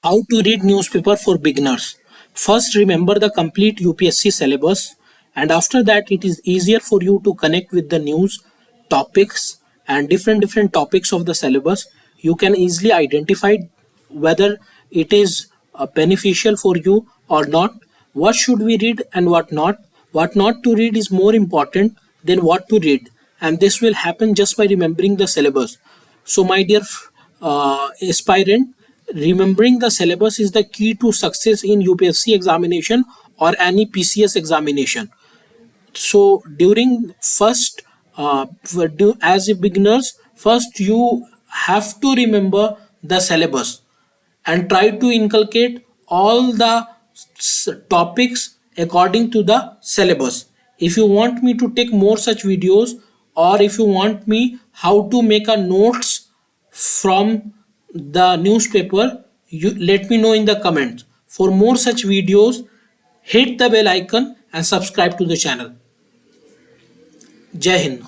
How to read newspaper for beginners. First, remember the complete UPSC syllabus, and after that it is easier for you to connect with the news topics and different topics of the syllabus. You can easily identify whether it is beneficial for you or not. What should we read and what not? What not to read is more important than what to read, and this will happen just by remembering the syllabus. So my dear aspirant, remembering the syllabus is the key to success in UPSC examination or any PCS examination. So during first as a beginners, first you have to remember the syllabus and try to inculcate all the topics according to the syllabus. If you want me to take more such videos, or if you want me how to make a notes from the newspaper, you let me know in the comments. For more such videos, hit the bell icon and subscribe to the channel. Jai Hind.